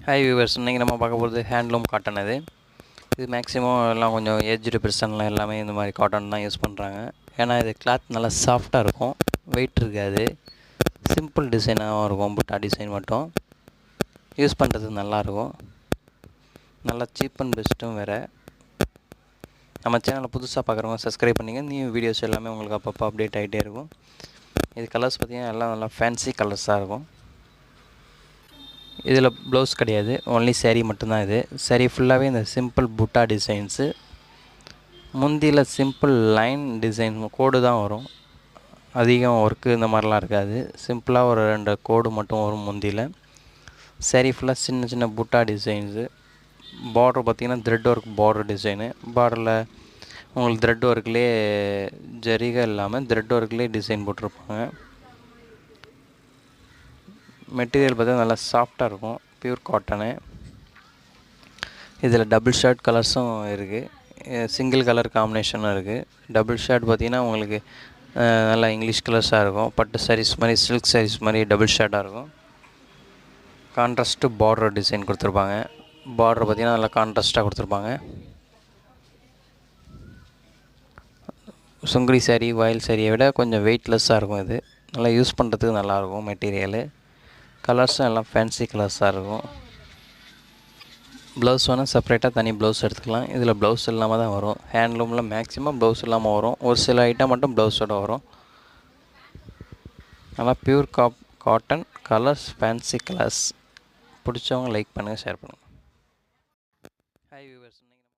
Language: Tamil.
ஹாய் வியூவர்ஸ், இன்றைக்கி நம்ம பார்க்க போகிறது ஹேண்ட்லூம் காட்டன். இது மேக்ஸிமம் எல்லாம் கொஞ்சம் ஏஜ்டு பர்சன்லாம் எல்லாமே இந்த மாதிரி காட்டன் தான் யூஸ் பண்ணுறாங்க. ஏன்னா இது கிளாத் நல்லா சாஃப்டாக இருக்கும், வெயிட் இருக்காது, சிம்பிள் டிசைனாகவும் இருக்கும். புட்டா டிசைன் மட்டும் யூஸ் பண்ணுறதுக்கு நல்லாயிருக்கும், நல்லா சீப் அண்ட் பெஸ்ட்டும் வேறு. நம்ம சேனலை புதுசாக பார்க்குறவங்க சப்ஸ்கிரைப் பண்ணிங்க. நியூ வீடியோஸ் எல்லாமே உங்களுக்கு அப்பப்போ அப்டேட் ஆகிட்டே இருக்கும். இது கலர்ஸ் பார்த்திங்கன்னா எல்லாம் நல்லா ஃபேன்சி கலர்ஸாக இருக்கும். இதில் ப்ளவுஸ் கிடையாது, ஒன்லி சேரீ மட்டும்தான். இது சேரீ ஃபுல்லாகவே இந்த சிம்பிள் புட்டா டிசைன்ஸு. முந்தியில் சிம்பிள் லைன் டிசைன் கோடு தான் வரும், அதிகம் ஒர்க்கு இந்த மாதிரிலாம் இருக்காது. சிம்பிளாக ஒரு 2 கோடு மட்டும் வரும் முந்தியில். சேரீ ஃபுல்லாக சின்ன சின்ன புட்டா டிசைன்ஸு. பார்டர் பார்த்திங்கன்னா த்ரெட் ஒர்க் பார்டர் டிசைனு. பார்டரில் உங்களுக்கு த்ரெட் ஒர்க்லேயே ஜரிகை இல்லாமல் த்ரெட் ஒர்க்லேயே டிசைன் போட்டிருப்பாங்க. மெட்டீரியல் பார்த்தா நல்லா சாஃப்டாக இருக்கும், பியூர் காட்டனு. இதில் டபுள் ஷர்ட் கலர்ஸும் இருக்குது, சிங்கிள் கலர் காம்பினேஷனும் இருக்குது. டபுள் ஷர்ட் பார்த்திங்கன்னா உங்களுக்கு நல்லா இங்கிலீஷ் கலர்ஸாக இருக்கும், பட்டு சாரீஸ் மாதிரி, சில்க் சாரீஸ் மாதிரி டபுள் ஷர்ட்டாக இருக்கும். கான்ட்ராஸ்ட்டு பார்டர் டிசைன் கொடுத்துருப்பாங்க. பார்டர் பார்த்திங்கன்னா நல்லா கான்ட்ராஸ்ட்டாக கொடுத்துருப்பாங்க. சுங்குடி சாரீ, வயல் சாரியை விட கொஞ்சம் வெயிட்லெஸ்ஸாக இருக்கும். இது நல்லா யூஸ் பண்ணுறதுக்கு நல்லாயிருக்கும் மெட்டீரியலு. கலர்ஸும் எல்லாம் ஃபேன்சி கலர்ஸாக இருக்கும். ப்ளவுஸ் வேணால் செப்பரேட்டாக தனி ப்ளவுஸ் எடுத்துக்கலாம். இதில் ப்ளவுஸ் இல்லாமல் தான் வரும். ஹேண்ட்லூமில் மேக்ஸிமம் ப்ளவுஸ் இல்லாமல் வரும், ஒரு சில ஐட்டம் மட்டும் ப்ளவுஸோடு வரும். நல்லா pure cotton colours, fancy colours. பிடிச்சவங்க லைக் பண்ணுங்கள், ஷேர் பண்ணுங்கள்.